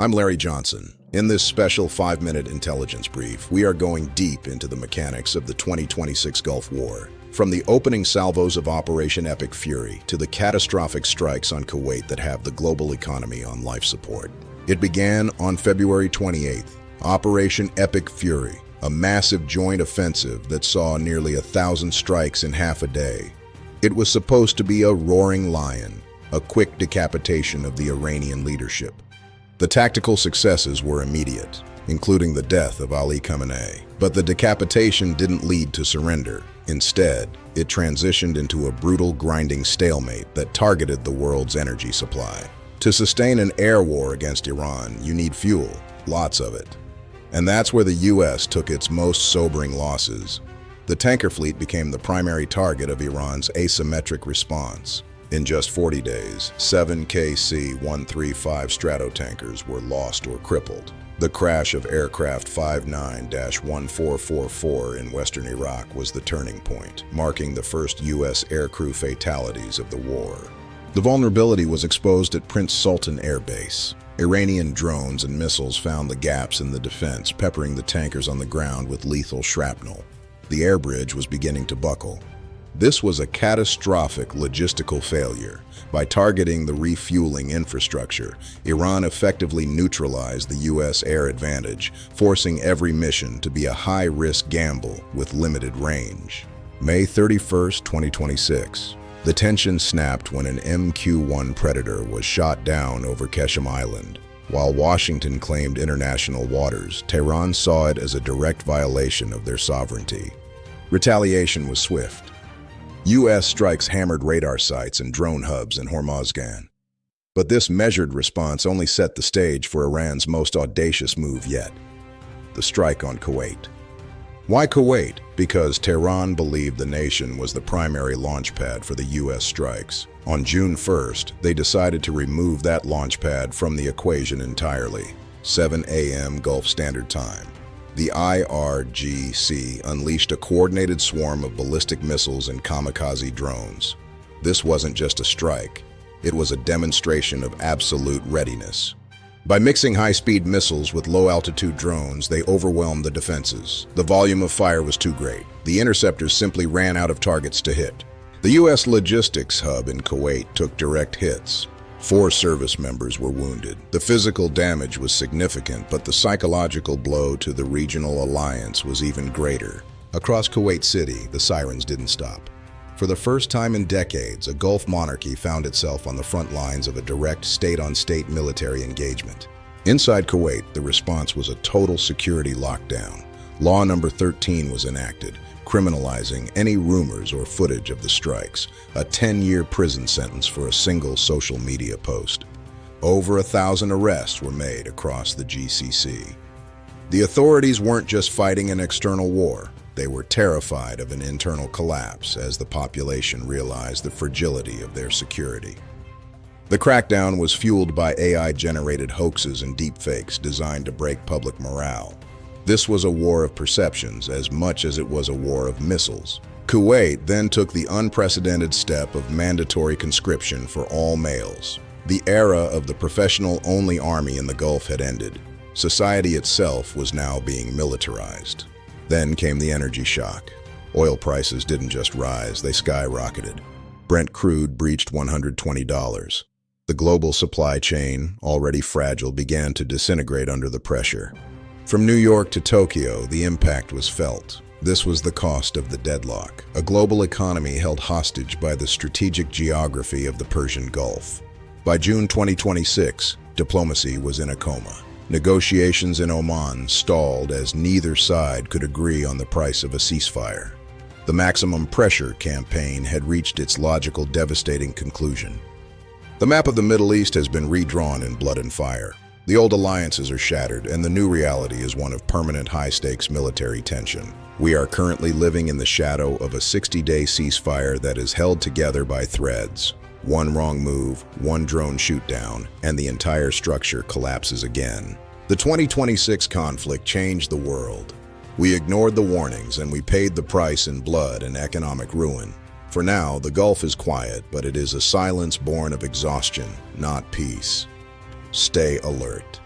I'm Larry Johnson. In this special 5-minute intelligence brief, we are going deep into the mechanics of the 2026 Gulf War. From the opening salvos of Operation Epic Fury to the catastrophic strikes on Kuwait that have the global economy on life support. It began on February 28th, Operation Epic Fury, a massive joint offensive that saw nearly 1,000 strikes in half a day. It was supposed to be a roaring lion, a quick decapitation of the Iranian leadership. The tactical successes were immediate, including the death of Ali Khamenei. But the decapitation didn't lead to surrender. Instead, it transitioned into a brutal, grinding stalemate that targeted the world's energy supply. To sustain an air war against Iran, you need fuel, lots of it. And that's where the US took its most sobering losses. The tanker fleet became the primary target of Iran's asymmetric response. In just 40 days, 7 KC-135 Stratotankers were lost or crippled. The crash of aircraft 59-1444 in western Iraq was the turning point, marking the first U.S. aircrew fatalities of the war. The vulnerability was exposed at Prince Sultan Air Base. Iranian drones and missiles found the gaps in the defense, peppering the tankers on the ground with lethal shrapnel. The air bridge was beginning to buckle. This was a catastrophic logistical failure. By targeting the refueling infrastructure, Iran effectively neutralized the U.S. air advantage, forcing every mission to be a high-risk gamble with limited range. May 31, 2026. The tension snapped when an MQ-1 Predator was shot down over Qeshm Island. While Washington claimed international waters, Tehran saw it as a direct violation of their sovereignty. Retaliation was swift. U.S. strikes hammered radar sites and drone hubs in Hormozgan. But this measured response only set the stage for Iran's most audacious move yet: the strike on Kuwait. Why Kuwait? Because Tehran believed the nation was the primary launch pad for the U.S. strikes. On June 1st, they decided to remove that launch pad from the equation entirely. 7 a.m. Gulf Standard Time. The IRGC unleashed a coordinated swarm of ballistic missiles and kamikaze drones. This wasn't just a strike, it was a demonstration of absolute readiness. By mixing high-speed missiles with low-altitude drones, they overwhelmed the defenses. The volume of fire was too great. The interceptors simply ran out of targets to hit. The U.S. logistics hub in Kuwait took direct hits. 4 service members were wounded. The physical damage was significant, but the psychological blow to the regional alliance was even greater. Across Kuwait City, the sirens didn't stop. For the first time in decades, a Gulf monarchy found itself on the front lines of a direct state-on-state military engagement. Inside Kuwait, the response was a total security lockdown. Law number 13 was enacted, criminalizing any rumors or footage of the strikes, a 10-year prison sentence for a single social media post. Over 1,000 arrests were made across the GCC. The authorities weren't just fighting an external war, they were terrified of an internal collapse as the population realized the fragility of their security. The crackdown was fueled by AI-generated hoaxes and deepfakes designed to break public morale. This was a war of perceptions as much as it was a war of missiles. Kuwait then took the unprecedented step of mandatory conscription for all males. The era of the professional-only army in the Gulf had ended. Society itself was now being militarized. Then came the energy shock. Oil prices didn't just rise, they skyrocketed. Brent crude breached $120. The global supply chain, already fragile, began to disintegrate under the pressure. From New York to Tokyo, the impact was felt. This was the cost of the deadlock, a global economy held hostage by the strategic geography of the Persian Gulf. By June 2026, diplomacy was in a coma. Negotiations in Oman stalled as neither side could agree on the price of a ceasefire. The maximum pressure campaign had reached its logical, devastating conclusion. The map of the Middle East has been redrawn in blood and fire. The old alliances are shattered, and the new reality is one of permanent high-stakes military tension. We are currently living in the shadow of a 60-day ceasefire that is held together by threads. One wrong move, one drone shoot-down, and the entire structure collapses again. The 2026 conflict changed the world. We ignored the warnings, and we paid the price in blood and economic ruin. For now, the Gulf is quiet, but it is a silence born of exhaustion, not peace. Stay alert.